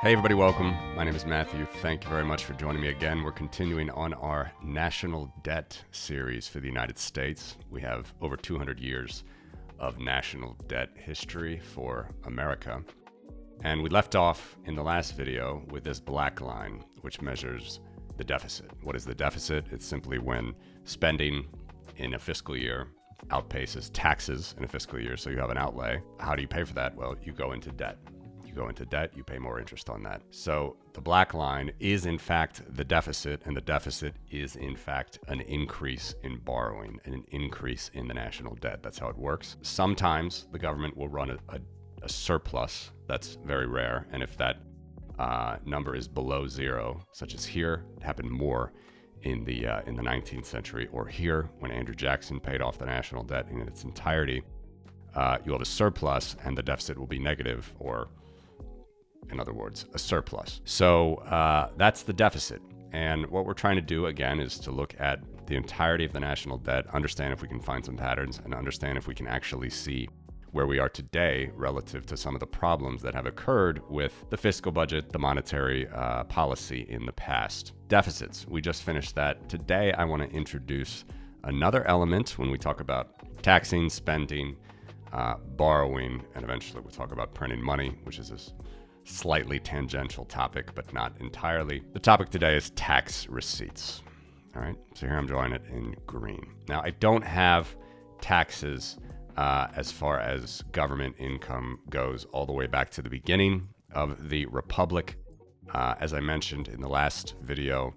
Hey everybody, welcome. My name is Matthew. Thank you very much for joining me again. We're continuing on our national debt series for the United States. We have over 200 years of national debt history for America. And we left off in the last video with this black line, which measures the deficit. What is the deficit? It's simply when spending in a fiscal year outpaces taxes in a fiscal year. So you have an outlay. How do you pay for that? Well, you go into debt. Go into debt, you pay more interest on that. So the black line is in fact the deficit, and the deficit is in fact an increase in borrowing and an increase in the national debt. That's how it works. Sometimes the government will run a surplus. That's very rare. And if that number is below zero, such as here, it happened more in the 19th century, or here when Andrew Jackson paid off the national debt in its entirety, you'll have a surplus and the deficit will be negative, or in other words, a surplus. So that's the deficit. And what we're trying to do, again, is to look at the entirety of the national debt, understand if we can find some patterns, and understand if we can actually see where we are today relative to some of the problems that have occurred with the fiscal budget, the monetary policy in the past. Deficits, we just finished that. Today, I want to introduce another element when we talk about taxing, spending, borrowing, and eventually we'll talk about printing money, which is this slightly tangential topic, but not entirely. The topic today is tax receipts. All right, so here I'm drawing it in green. Now, I don't have taxes as far as government income goes all the way back to the beginning of the Republic. As I mentioned in the last video,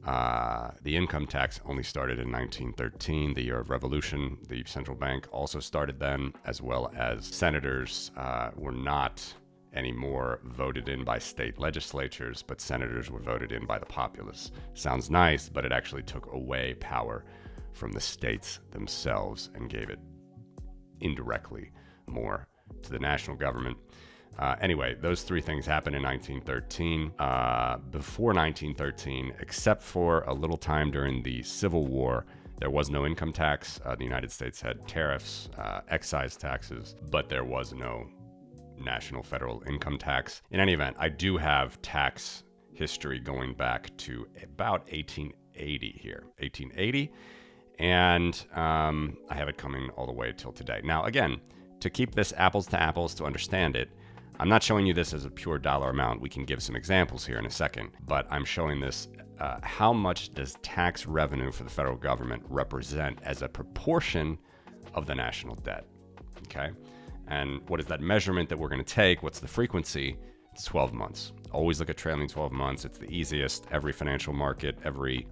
the income tax only started in 1913, the year of revolution. The central bank also started then, as well as senators were not anymore voted in by state legislatures, but senators were voted in by the populace. Sounds nice, but it actually took away power from the states themselves and gave it indirectly more to the national government. Anyway, those three things happened in 1913. Before 1913, except for a little time during the Civil War, there was no income tax. The United States had tariffs, excise taxes, but there was no national federal income tax. In any event, I do have tax history going back to about 1880 here, 1880, and I have it coming all the way till today. Now, again, to keep this apples to apples, to understand it, I'm not showing you this as a pure dollar amount. We can give some examples here in a second, but I'm showing this how much does tax revenue for the federal government represent as a proportion of the national debt, okay? And what is that measurement that we're going to take? What's the frequency? It's 12 months. Always look at trailing 12 months. It's the easiest. Every financial market, every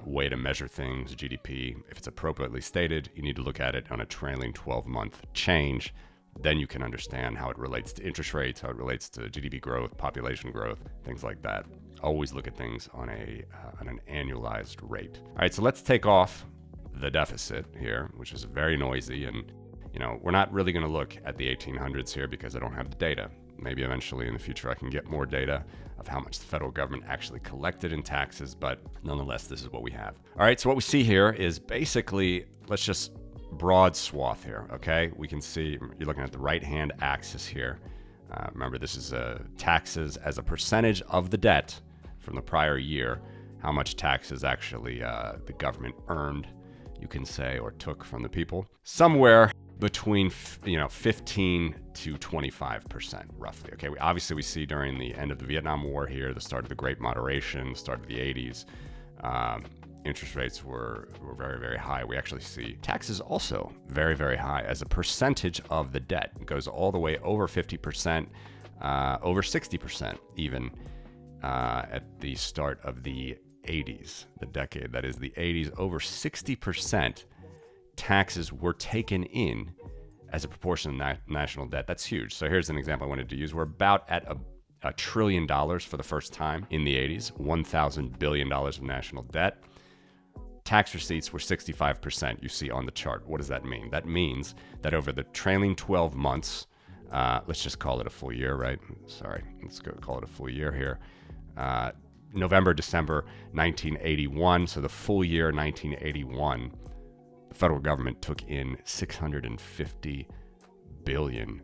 way to measure things, GDP, if it's appropriately stated, you need to look at it on a trailing 12-month change. Then you can understand how it relates to interest rates, how it relates to GDP growth, population growth, things like that. Always look at things on an annualized rate. All right, so let's take off the deficit here, which is very noisy, and we're not really going to look at the 1800s here because I don't have the data. Maybe eventually in the future I can get more data of how much the federal government actually collected in taxes, but nonetheless, this is what we have. All right, so what we see here is basically, let's just broad swath here, okay? We can see, you're looking at the right-hand axis here. Remember, this is taxes as a percentage of the debt from the prior year, how much taxes actually the government earned, you can say, or took from the people. Somewhere between 15 to 25%, roughly. Okay, obviously we see during the end of the Vietnam War here, the start of the Great Moderation, start of the 80s, interest rates were very, very high. We actually see taxes also very, very high as a percentage of the debt. It goes all the way over 50%, over 60% even at the start of the 80s, the decade that is the 80s. Over 60% taxes were taken in as a proportion of national debt. That's huge. So here's an example I wanted to use. We're about at $1 trillion for the first time in the 80s, $1,000 billion of national debt. Tax receipts were 65%, you see on the chart. What does that mean? That means that over the trailing 12 months, let's just call it a full year, right? Sorry, let's go call it a full year here. November, December 1981, so the full year 1981, the federal government took in $650 billion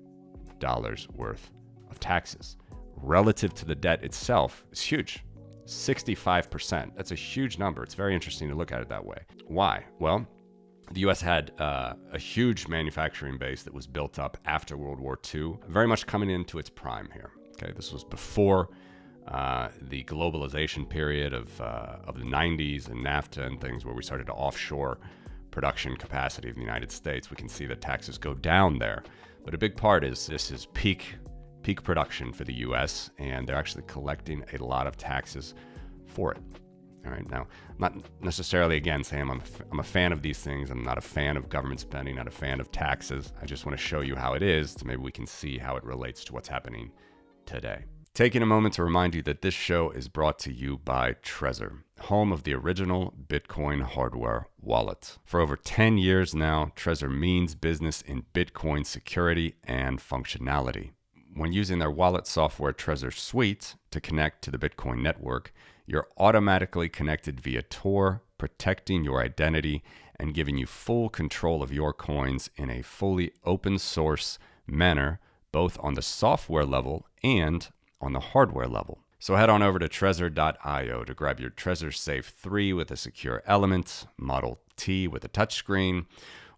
worth of taxes. relative to the debt itself is huge. 65%. That's a huge number. It's very interesting to look at it that way. Why? Well, the U.S. had a huge manufacturing base that was built up after World War II, very much coming into its prime here. Okay, this was before the globalization period of the 90s and NAFTA and things, where we started to offshore production capacity of the United States. We can see that taxes go down there, but a big part is this is peak production for the U.S., and they're actually collecting a lot of taxes for it. All right, now, I'm not necessarily, again, saying I'm a fan of these things. I'm not a fan of government spending, not a fan of taxes. I just want to show you how it is, so maybe we can see how it relates to what's happening today. Taking a moment to remind you that this show is brought to you by Trezor, home of the original Bitcoin hardware wallet. For over 10 years now, Trezor means business in Bitcoin security and functionality. When using their wallet software Trezor Suite to connect to the Bitcoin network, you're automatically connected via Tor, protecting your identity and giving you full control of your coins in a fully open source manner, both on the software level and on the hardware level. So head on over to Trezor.io to grab your Trezor Safe 3 with a secure element, Model T with a touchscreen,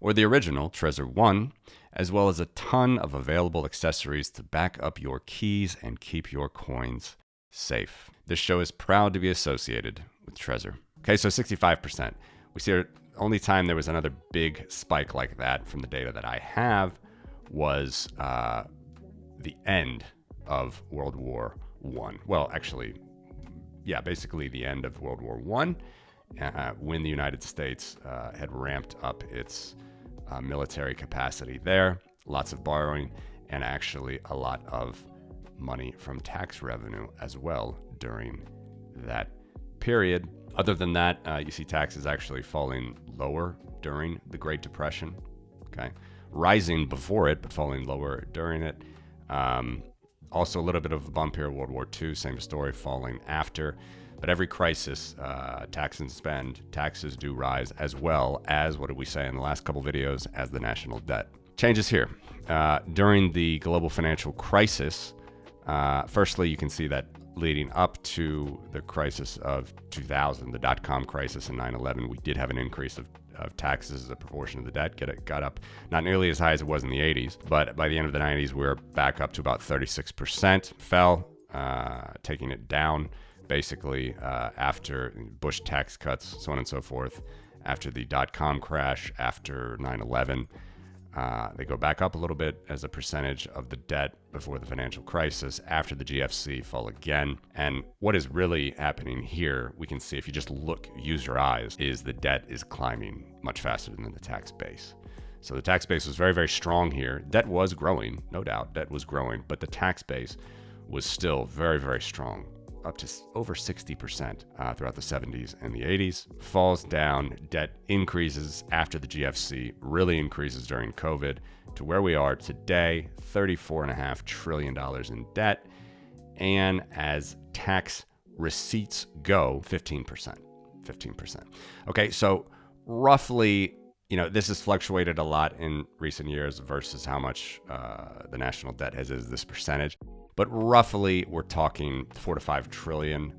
or the original Trezor 1, as well as a ton of available accessories to back up your keys and keep your coins safe. This show is proud to be associated with Trezor. Okay, so 65%. We see the only time there was another big spike like that from the data that I have was the end of World War I. Well, actually, yeah, basically the end of World War I, when the United States had ramped up its military capacity there, lots of borrowing, and actually a lot of money from tax revenue as well during that period. Other than that, you see taxes actually falling lower during the Great Depression, okay? Rising before it, but falling lower during it. Also a little bit of a bump here, World War II, same story, falling after. But every crisis, tax and spend, taxes do rise, as well as, what did we say in the last couple videos, as the national debt. Changes here. During the global financial crisis, firstly, you can see that leading up to the crisis of 2000, the dot-com crisis and 9/11, we did have an increase of taxes as a proportion of the debt. Got up not nearly as high as it was in the 80s, but by the end of the 90s, we were back up to about 36%. Fell, taking it down basically after Bush tax cuts, so on and so forth, after the dot-com crash, after 9/11. They go back up a little bit as a percentage of the debt before the financial crisis. After the GFC, fall again. And what is really happening here, we can see if you just look, use your eyes, is the debt is climbing much faster than the tax base. So the tax base was very, very strong here. Debt was growing, no doubt, debt was growing, but the tax base was still very, very strong, up to over 60% throughout the 70s and the 80s. Falls down, debt increases after the GFC, really increases during COVID to where we are today, $34.5 trillion in debt. And as tax receipts go, 15%. Okay, so roughly, this has fluctuated a lot in recent years versus how much the national debt has as this percentage. But roughly, we're talking $4 to $5 trillion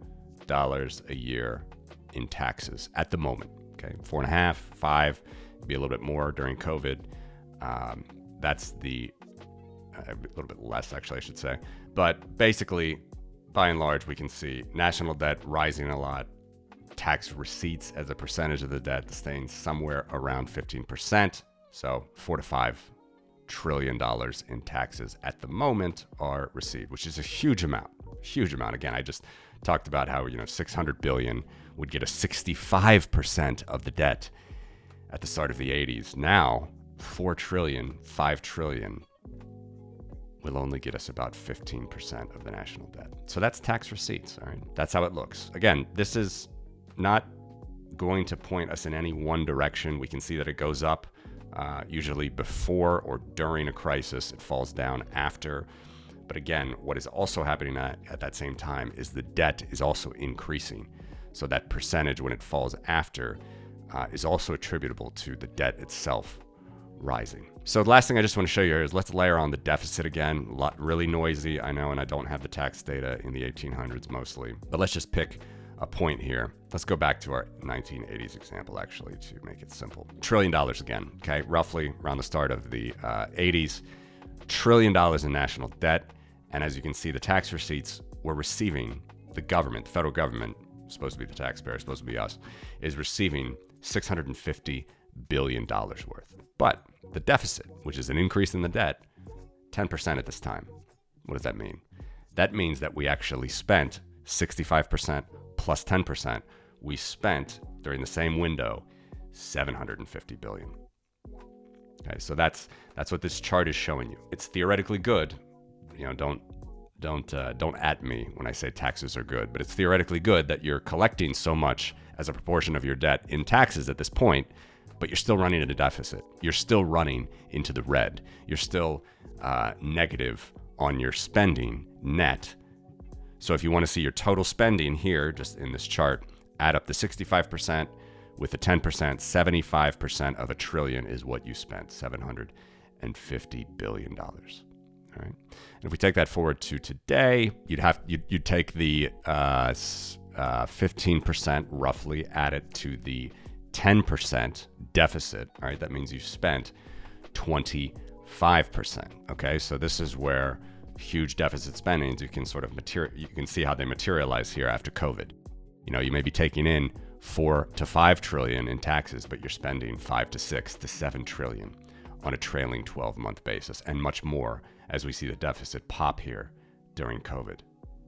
a year in taxes at the moment. Okay, 4.5, 5, be a little bit more during COVID. That's a little bit less, actually, I should say. But basically, by and large, we can see national debt rising a lot, tax receipts as a percentage of the debt staying somewhere around 15%. So $4 to $5 trillion in taxes at the moment are received, which is a huge amount. Again, I just talked about how 600 billion would get us 65% of the debt at the start of the 80s. Now 4 trillion, 5 trillion will only get us about 15% of the national debt. So that's tax receipts. All right, that's how it looks. Again, this is not going to point us in any one direction. We can see that it goes up usually before or during a crisis. It falls down after. But again, what is also happening at that same time is the debt is also increasing. So that percentage when it falls after is also attributable to the debt itself rising. So the last thing I just want to show you here is let's layer on the deficit again. Really noisy, I know, and I don't have the tax data in the 1800s mostly, but let's just pick a point here. Let's go back to our 1980s example, actually, to make it simple. $1 trillion again, okay? Roughly around the start of the 80s, $1 trillion in national debt. And as you can see, the tax receipts we're receiving, the government, the federal government, supposed to be the taxpayer, supposed to be us, is receiving $650 billion worth. But the deficit, which is an increase in the debt, 10% at this time. What does that mean? That means that we actually spent 65% plus 10%. We spent during the same window $750 billion. Okay, so that's what this chart is showing you. It's theoretically good. You know, don't at me when I say taxes are good, but it's theoretically good that you're collecting so much as a proportion of your debt in taxes at this point, but you're still running at a deficit. You're still running into the red. You're still negative on your spending net. So if you want to see your total spending here, just in this chart, add up the 65% with the 10%, 75% of $1 trillion is what you spent, $750 billion. All right. And if we take that forward to today, you'd take the 15% roughly, add it to the 10% deficit. All right, that means you spent 25%. Okay, so this is where huge deficit spending, you can sort of you can see how they materialize here after COVID. You know, you may be taking in 4 to 5 trillion in taxes, but you're spending 5 to 6 to 7 trillion on a trailing 12-month basis, and much more as we see the deficit pop here during COVID,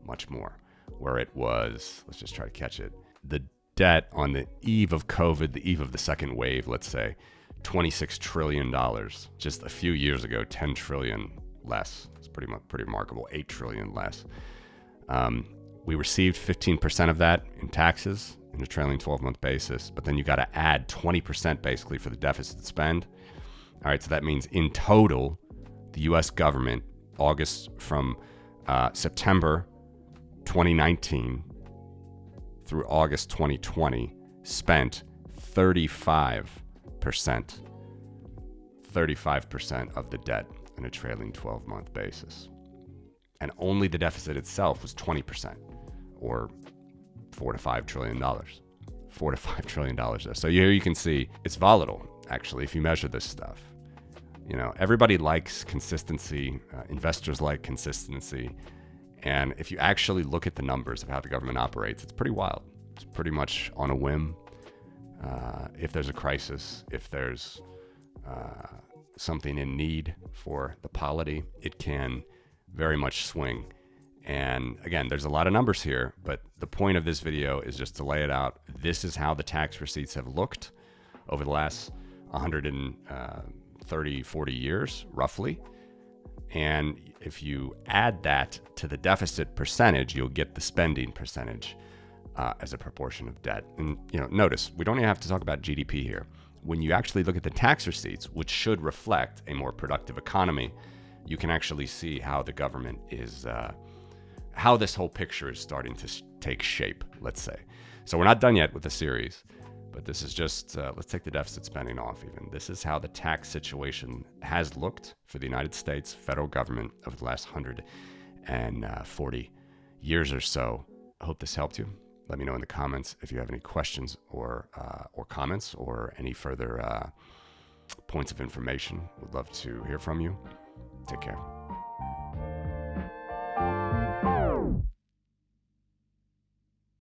much more, where it was, let's just try to catch it, the debt on the eve of COVID, the eve of the second wave, let's say, $26 trillion. Just a few years ago, 10 trillion less. It's pretty remarkable, 8 trillion less. We received 15% of that in taxes in a trailing 12-month basis, but then you got to add 20% basically for the deficit spend. All right, so that means in total, the U.S. government, from September 2019 through August 2020, spent 35% of the debt on a trailing 12-month basis. And only the deficit itself was 20%, or $4 to $5 trillion. $4 to $5 trillion. So here you can see it's volatile, actually, if you measure this stuff. You know, everybody likes consistency. Investors like consistency. And if you actually look at the numbers of how the government operates, it's pretty wild. It's pretty much on a whim. If there's a crisis, if there's something in need for the polity, it can very much swing. And again, there's a lot of numbers here, but the point of this video is just to lay it out. This is how the tax receipts have looked over the last 130, 40 years, roughly. And if you add that to the deficit percentage, you'll get the spending percentage as a proportion of debt. And you know, notice, we don't even have to talk about GDP here. When you actually look at the tax receipts, which should reflect a more productive economy, you can actually see how the government is, how this whole picture is starting to take shape, let's say. So we're not done yet with the series, but this is just, let's take the deficit spending off even. This is how the tax situation has looked for the United States federal government over the last 140 years or so. I hope this helped you. Let me know in the comments if you have any questions or comments or any further points of information. Would love to hear from you. Take care.